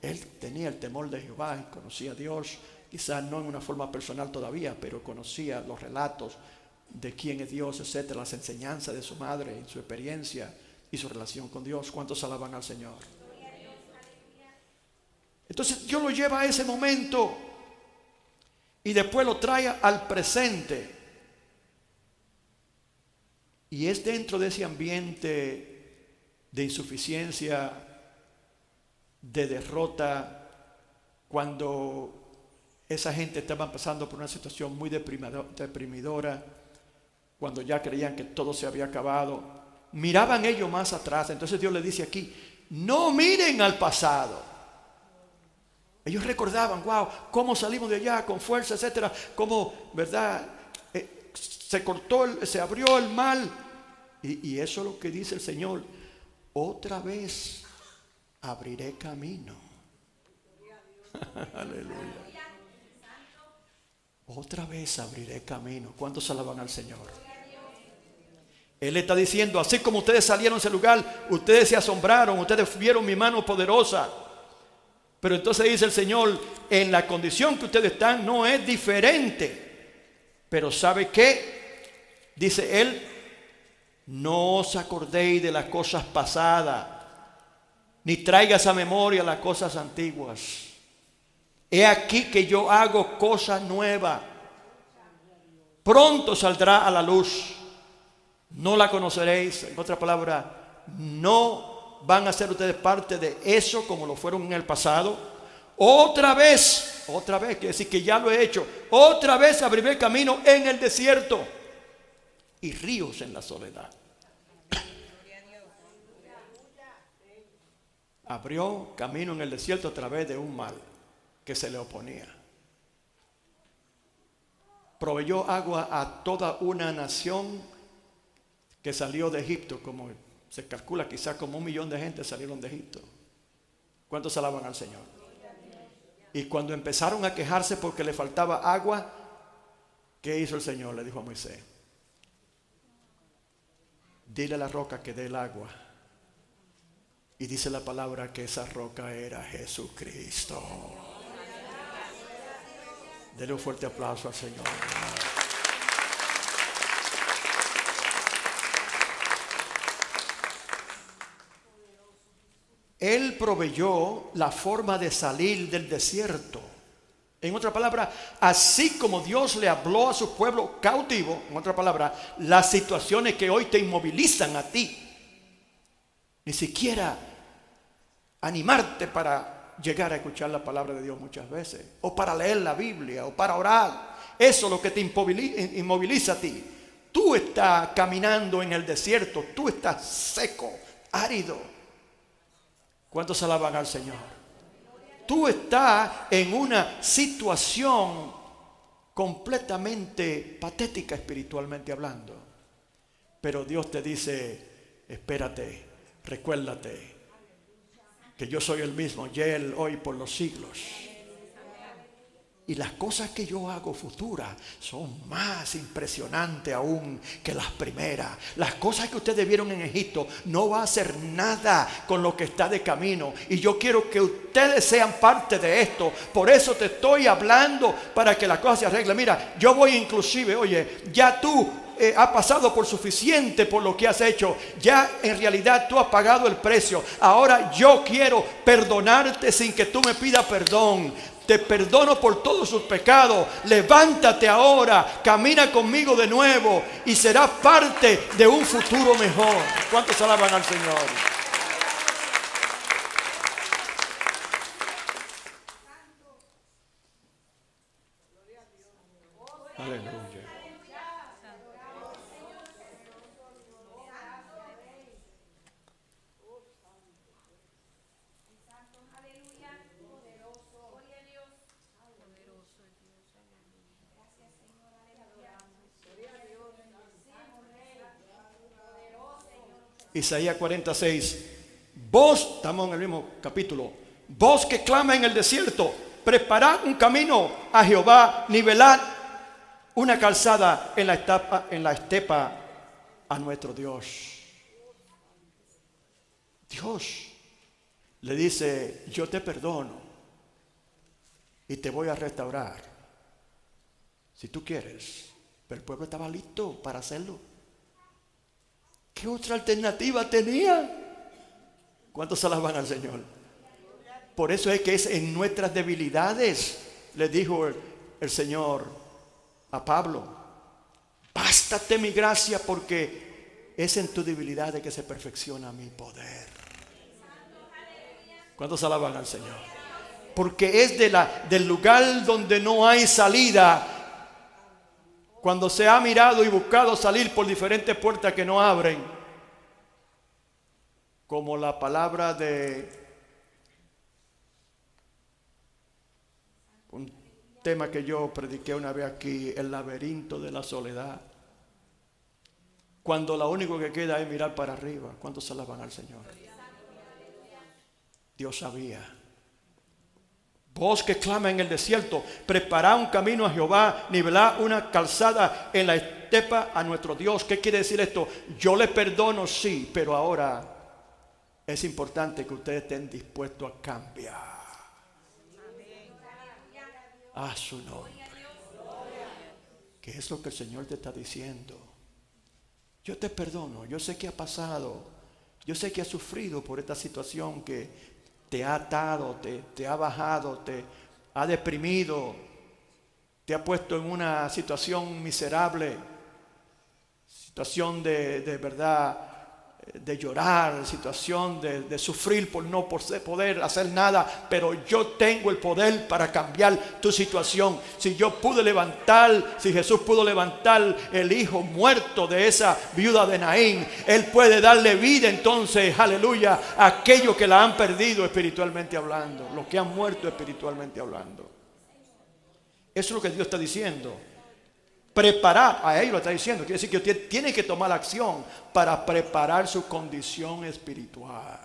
Él tenía el temor de Jehová y conocía a Dios, quizás no en una forma personal todavía, pero conocía los relatos de quién es Dios, etcétera, las enseñanzas de su madre, su experiencia y su relación con Dios. ¿Cuántos alaban al Señor? Entonces Dios lo lleva a ese momento y después lo trae al presente. Y es dentro de ese ambiente de insuficiencia, de derrota, cuando esa gente estaba pasando por una situación muy deprimidora, cuando ya creían que todo se había acabado, miraban ellos más atrás. Entonces Dios le dice aquí, no miren al pasado. Ellos recordaban, wow, cómo salimos de allá con fuerza, etcétera, cómo, verdad, se abrió el mal. Y eso es lo que dice el Señor, otra vez abriré camino. Aleluya. Otra vez abriré camino. ¿Cuántos alaban al Señor? Él está diciendo, así como ustedes salieron de ese lugar, ustedes se asombraron, ustedes vieron mi mano poderosa. Pero entonces dice el Señor, en la condición que ustedes están no es diferente. Pero ¿sabe qué? Dice Él, no os acordéis de las cosas pasadas, ni traigas a memoria las cosas antiguas. He aquí que yo hago cosas nuevas. Pronto saldrá a la luz. No la conoceréis. En otras palabras, no van a ser ustedes parte de eso como lo fueron en el pasado. Otra vez, quiere decir que ya lo he hecho. Otra vez abriré camino en el desierto y ríos en la soledad. Abrió camino en el desierto a través de un mal que se le oponía. Proveyó agua a toda una nación que salió de Egipto, como se calcula, quizás como 1 millón de gente salieron de Egipto. ¿Cuántos alaban al Señor? Y cuando empezaron a quejarse porque le faltaba agua, ¿qué hizo el Señor? Le dijo a Moisés, dile a la roca que dé el agua. Y dice la palabra que esa roca era Jesucristo. Dele un fuerte aplauso al Señor. Él proveyó la forma de salir del desierto. En otra palabra, así como Dios le habló a su pueblo cautivo, en otra palabra, las situaciones que hoy te inmovilizan a ti, ni siquiera animarte para llegar a escuchar la palabra de Dios muchas veces, o para leer la Biblia, o para orar. Eso es lo que te inmoviliza a ti. Tú estás caminando en el desierto, tú estás seco, árido. ¿Cuántos alaban al Señor? Tú estás en una situación completamente patética espiritualmente hablando. Pero Dios te dice, espérate, recuérdate que yo soy el mismo, ayer, hoy, por los siglos. Y las cosas que yo hago futuras son más impresionantes aún que las primeras. Las cosas que ustedes vieron en Egipto no va a hacer nada con lo que está de camino. Y yo quiero que ustedes sean parte de esto. Por eso te estoy hablando, para que la cosa se arregle. Mira, yo voy inclusive, oye, ya tú has pasado por suficiente por lo que has hecho. Ya en realidad tú has pagado el precio. Ahora yo quiero perdonarte sin que tú me pidas perdón. Te perdono por todos sus pecados. Levántate ahora, camina conmigo de nuevo y serás parte de un futuro mejor. ¿Cuántos alaban al Señor? Aleluya. Isaías 46. Vos, estamos en el mismo capítulo. Vos que clama en el desierto, preparad un camino a Jehová, nivelad una calzada en la estepa a nuestro Dios. Dios le dice, yo te perdono y te voy a restaurar si tú quieres. Pero el pueblo estaba listo para hacerlo. ¿Qué otra alternativa tenía? ¿Cuántos alaban al Señor? Por eso es que es en nuestras debilidades, le dijo el Señor a Pablo: bástate mi gracia, porque es en tu debilidad de que se perfecciona mi poder. ¿Cuántos alaban al Señor? Porque es del lugar donde no hay salida. Cuando se ha mirado y buscado salir por diferentes puertas que no abren, como la palabra de un tema que yo prediqué una vez aquí, el laberinto de la soledad. Cuando lo único que queda es mirar para arriba. ¿Cuántos alaban al Señor? Dios sabía. Voz que clama en el desierto: preparad un camino a Jehová, nivelad una calzada en la estepa a nuestro Dios. ¿Qué quiere decir esto? Yo le perdono, sí, pero ahora es importante que ustedes estén dispuestos a cambiar. A su nombre. ¿Qué es lo que el Señor te está diciendo? Yo te perdono. Yo sé que ha pasado. Yo sé que has sufrido por esta situación que te ha atado, te ha bajado, te ha deprimido, te ha puesto en una situación miserable, situación de verdad, de llorar, situación de sufrir por no poder hacer nada. Pero yo tengo el poder para cambiar tu situación. Si yo pude levantar, si Jesús pudo levantar el hijo muerto de esa viuda de Naín, Él puede darle vida entonces, aleluya, a aquellos que la han perdido espiritualmente hablando, los que han muerto espiritualmente hablando. Eso es lo que Dios está diciendo. Preparar, a ellos lo está diciendo. Quiere decir que usted tiene que tomar acción para preparar su condición espiritual.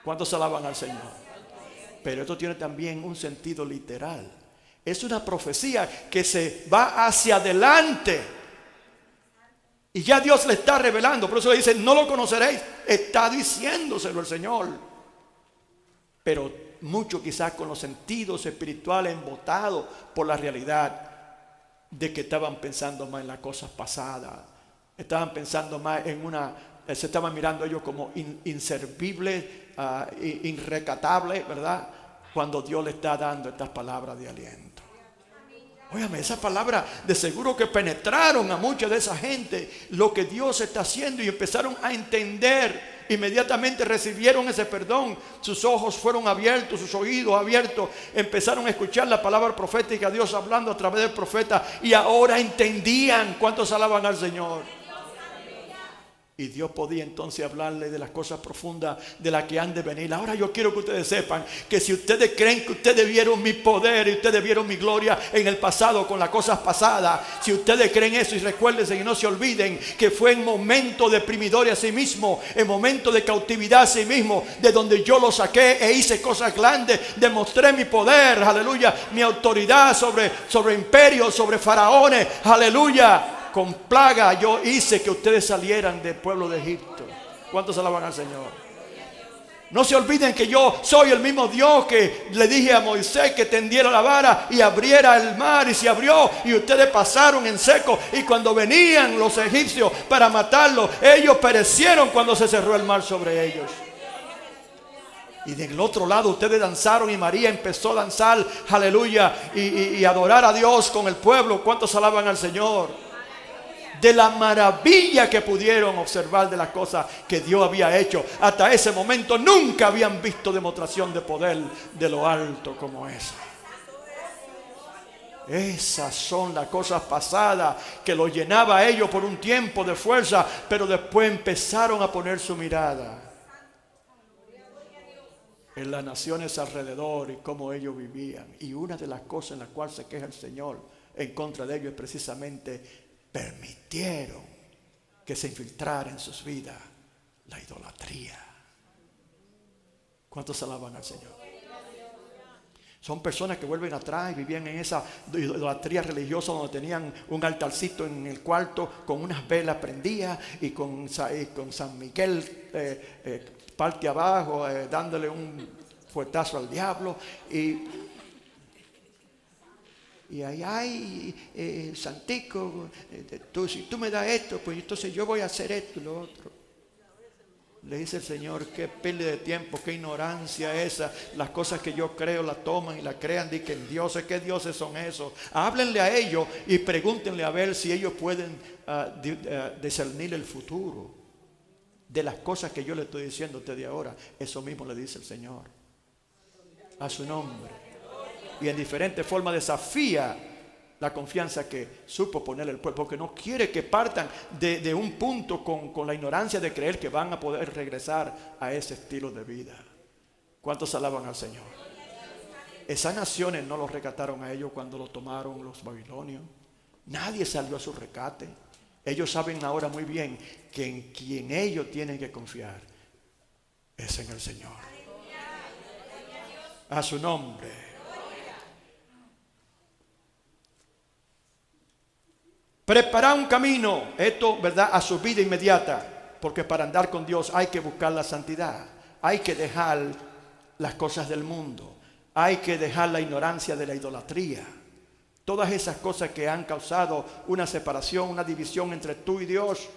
¿Cuántos alaban al Señor? Pero esto tiene también un sentido literal. Es una profecía que se va hacia adelante. Y ya Dios le está revelando. Por eso le dice: no lo conoceréis. Está diciéndoselo el Señor. Pero mucho quizás con los sentidos espirituales embotados por la realidad de que estaban pensando más en las cosas pasadas, estaban pensando más en se estaban mirando ellos como inservibles, irrecatables, ¿verdad? Cuando Dios le está dando estas palabras de aliento. Óyame, esas palabras de seguro que penetraron a mucha de esa gente lo que Dios está haciendo, y empezaron a entender. Inmediatamente recibieron ese perdón. Sus ojos fueron abiertos, sus oídos abiertos. Empezaron a escuchar la palabra profética, Dios hablando a través del profeta. Y ahora entendían. ¿Cuántos alaban al Señor? Y Dios podía entonces hablarle de las cosas profundas de las que han de venir. Ahora yo quiero que ustedes sepan que si ustedes creen que ustedes vieron mi poder y ustedes vieron mi gloria en el pasado con las cosas pasadas, si ustedes creen eso, y recuérdense y no se olviden que fue en momento deprimidor a sí mismo, en momento de cautividad a sí mismo, de donde yo lo saqué e hice cosas grandes, demostré mi poder, aleluya, mi autoridad sobre imperios, sobre faraones, aleluya. Con plaga yo hice que ustedes salieran del pueblo de Egipto. ¿Cuántos alaban al Señor? No se olviden que yo soy el mismo Dios que le dije a Moisés que tendiera la vara y abriera el mar, y se abrió y ustedes pasaron en seco. Y cuando venían los egipcios para matarlos, ellos perecieron cuando se cerró el mar sobre ellos. Y del otro lado ustedes danzaron, y María empezó a danzar, aleluya, y adorar a Dios con el pueblo. ¿Cuántos alaban al Señor? De la maravilla que pudieron observar de las cosas que Dios había hecho. Hasta ese momento nunca habían visto demostración de poder de lo alto como esa. Esas son las cosas pasadas que los llenaba a ellos por un tiempo de fuerza, pero después empezaron a poner su mirada en las naciones alrededor y cómo ellos vivían. Y una de las cosas en las cuales se queja el Señor en contra de ellos es precisamente: permitieron que se infiltrara en sus vidas la idolatría. ¿Cuántos alaban al Señor? Son personas que vuelven atrás y vivían en esa idolatría religiosa, donde tenían un altarcito en el cuarto con unas velas prendidas y con San Miguel parte abajo, dándole un fuetazo al diablo. Y ahí, ay, Santico, si tú me das esto, pues entonces yo voy a hacer esto y lo otro. Le dice el Señor, qué pérdida de tiempo, qué ignorancia esa. Las cosas que yo creo las toman y las crean. Dicen dioses, ¿qué dioses son esos? Háblenle a ellos y pregúntenle a ver si ellos pueden discernir el futuro de las cosas que yo le estoy diciendo a ustedes ahora. Eso mismo le dice el Señor. A su nombre. Y en diferentes formas desafía la confianza que supo poner el pueblo, porque no quiere que partan de un punto con la ignorancia de creer que van a poder regresar a ese estilo de vida. ¿Cuántos alaban al Señor? Esas naciones no los rescataron a ellos cuando los tomaron los babilonios. Nadie salió a su rescate. Ellos saben ahora muy bien que en quien ellos tienen que confiar es en el Señor. A su nombre. Preparar un camino, esto, ¿verdad?, a su vida inmediata, porque para andar con Dios hay que buscar la santidad, hay que dejar las cosas del mundo, hay que dejar la ignorancia de la idolatría, todas esas cosas que han causado una separación, una división entre tú y Dios,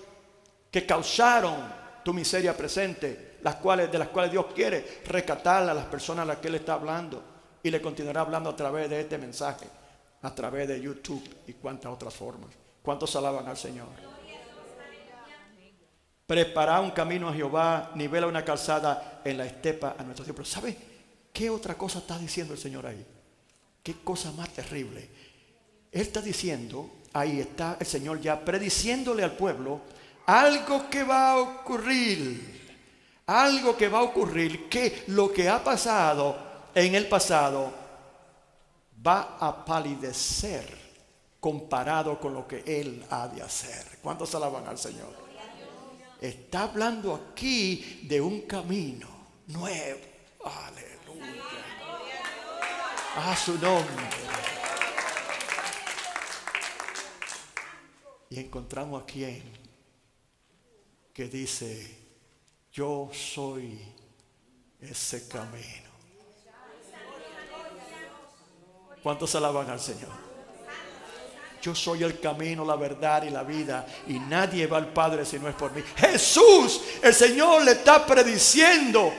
que causaron tu miseria presente, de las cuales Dios quiere rescatar a las personas a las que Él está hablando, y le continuará hablando a través de este mensaje, a través de YouTube y cuantas otras formas. ¿Cuántos alaban al Señor? Preparar un camino a Jehová, nivela una calzada en la estepa a nuestro Dios. Pero ¿sabe qué otra cosa está diciendo el Señor ahí? Qué cosa más terrible. Él está diciendo, ahí está el Señor ya prediciéndole al pueblo algo que va a ocurrir. Algo que va a ocurrir, que lo que ha pasado en el pasado va a palidecer comparado con lo que Él ha de hacer. ¿Cuántos alaban al Señor? Está hablando aquí de un camino nuevo. Aleluya. A su nombre. Y encontramos a quien que dice, yo soy ese camino. ¿Cuántos alaban al Señor? Yo soy el camino, la verdad y la vida, y nadie va al Padre si no es por mí. Jesús, el Señor le está prediciendo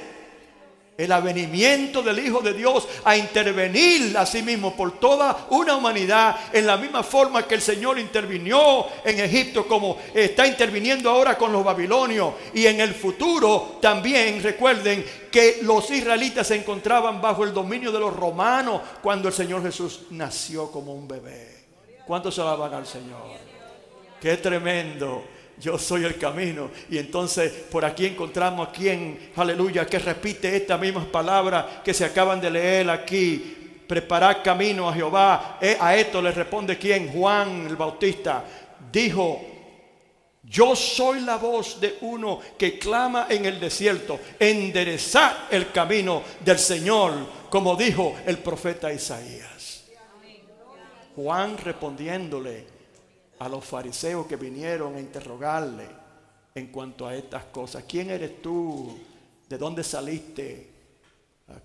el avenimiento del Hijo de Dios a intervenir a sí mismo por toda una humanidad, en la misma forma que el Señor intervinió en Egipto, como está interviniendo ahora con los babilonios, y en el futuro también. Recuerden que los israelitas se encontraban bajo el dominio de los romanos cuando el Señor Jesús nació como un bebé. ¿Cuántos alaban al Señor? ¡Qué tremendo! Yo soy el camino. Y entonces por aquí encontramos a quien, aleluya, que repite estas mismas palabras que se acaban de leer aquí. Preparar camino a Jehová. A esto le responde ¿quién? Juan el Bautista. Dijo, yo soy la voz de uno que clama en el desierto. Enderezad el camino del Señor, como dijo el profeta Isaías. Juan respondiéndole a los fariseos que vinieron a interrogarle en cuanto a estas cosas. ¿Quién eres tú? ¿De dónde saliste?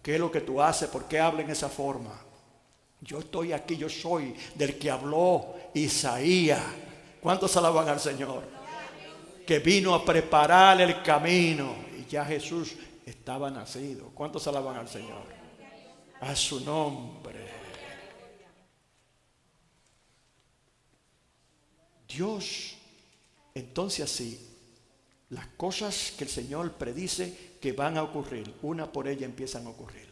¿Qué es lo que tú haces? ¿Por qué hablas en esa forma? Yo estoy aquí, yo soy del que habló Isaías. ¿Cuántos alaban al Señor? Que vino a preparar el camino. Y ya Jesús estaba nacido. ¿Cuántos alaban al Señor? A su nombre. Dios, entonces así, las cosas que el Señor predice que van a ocurrir, una por ella empiezan a ocurrir.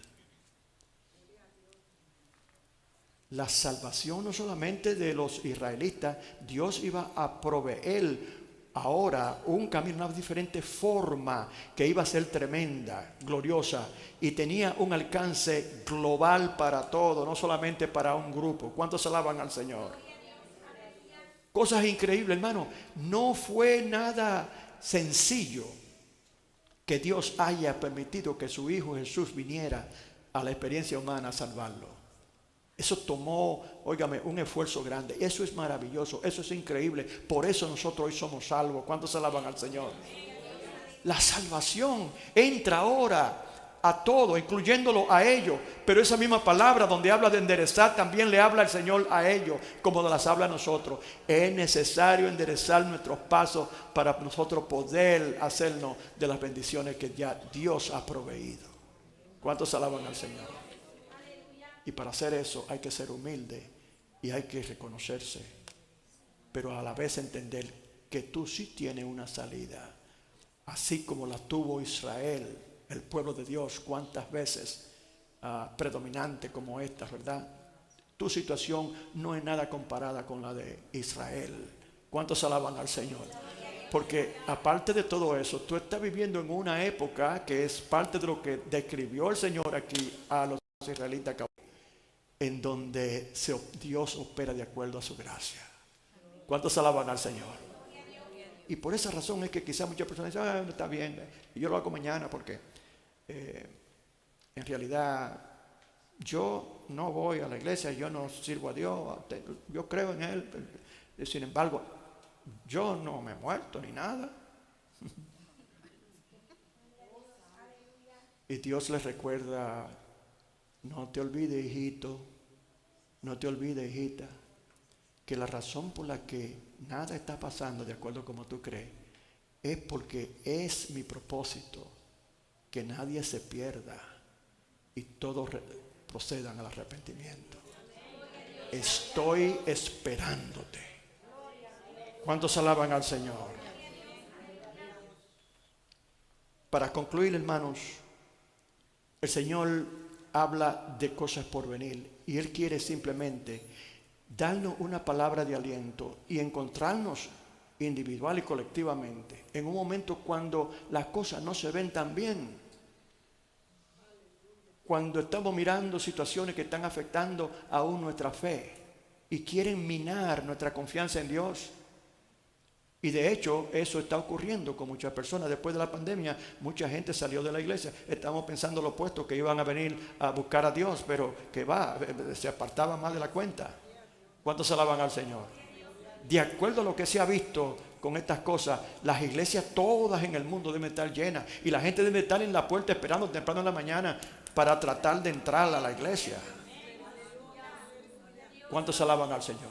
La salvación no solamente de los israelitas, Dios iba a proveer ahora un camino, una diferente forma que iba a ser tremenda, gloriosa, y tenía un alcance global para todo, no solamente para un grupo. ¿Cuántos alaban al Señor? Cosas increíbles, hermano. No fue nada sencillo que Dios haya permitido que su Hijo Jesús viniera a la experiencia humana a salvarlo. Eso tomó, óigame, un esfuerzo grande. Eso es maravilloso, eso es increíble. Por eso nosotros hoy somos salvos. ¿Cuántos alaban al Señor? La salvación entra ahora a todo, incluyéndolo a ellos. Pero esa misma palabra donde habla de enderezar, también le habla el Señor a ellos, como nos las habla a nosotros. Es necesario enderezar nuestros pasos para nosotros poder hacernos de las bendiciones que ya Dios ha proveído. ¿Cuántos alaban al Señor? Y para hacer eso hay que ser humilde y hay que reconocerse, pero a la vez entender que tú sí tienes una salida, así como la tuvo Israel, el pueblo de Dios, cuántas veces predominante como esta, ¿verdad? Tu situación no es nada comparada con la de Israel. ¿Cuántos alaban al Señor? Porque aparte de todo eso, tú estás viviendo en una época que es parte de lo que describió el Señor aquí a los israelitas, en donde Dios opera de acuerdo a su gracia. ¿Cuántos alaban al Señor? Y por esa razón es que quizás muchas personas dicen, no está bien, y yo lo hago mañana porque en realidad yo no voy a la iglesia, yo no sirvo a Dios, yo creo en Él. Sin embargo, yo no me he muerto ni nada. Y Dios les recuerda, no te olvides, hijito, no te olvides, hijita, que la razón por la que nada está pasando de acuerdo como tú crees es porque es mi propósito que nadie se pierda y todos procedan al arrepentimiento. Estoy esperándote. ¿Cuántos alaban al Señor? Para concluir, hermanos, el Señor habla de cosas por venir y Él quiere simplemente darnos una palabra de aliento y encontrarnos individual y colectivamente en un momento cuando las cosas no se ven tan bien, cuando estamos mirando situaciones que están afectando aún nuestra fe y quieren minar nuestra confianza en Dios. Y de hecho eso está ocurriendo con muchas personas. Después de la pandemia mucha gente salió de la iglesia. Estamos pensando lo opuesto, que iban a venir a buscar a Dios, pero que se apartaban más de la cuenta. ¿Cuántos alaban al Señor? De acuerdo a lo que se ha visto con estas cosas, las iglesias todas en el mundo deben estar llenas y la gente debe estar en la puerta esperando temprano en la mañana para tratar de entrar a la iglesia. ¿Cuántos alaban al Señor?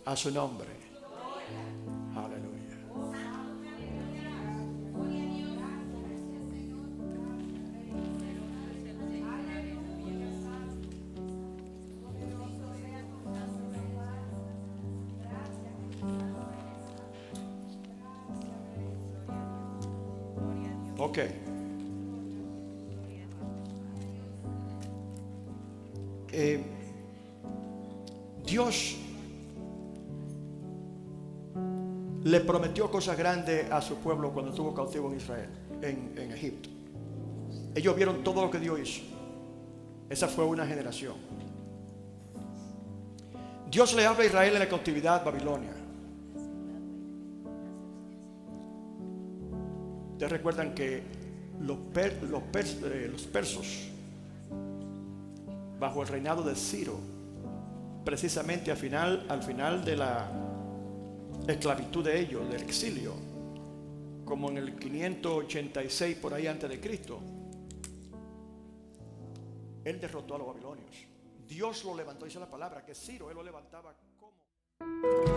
A su nombre. Aleluya. Ok. Dios le prometió cosas grandes a su pueblo cuando estuvo cautivo en Israel, en Egipto. Ellos vieron todo lo que Dios hizo. Esa fue una generación. Dios le habla a Israel en la cautividad Babilonia. Ustedes recuerdan que los persos, bajo el reinado de Ciro, precisamente al final de la esclavitud de ellos, del exilio, como en el 586 por ahí antes de Cristo, él derrotó a los babilonios. Dios lo levantó, dice la palabra que Ciro él lo levantaba como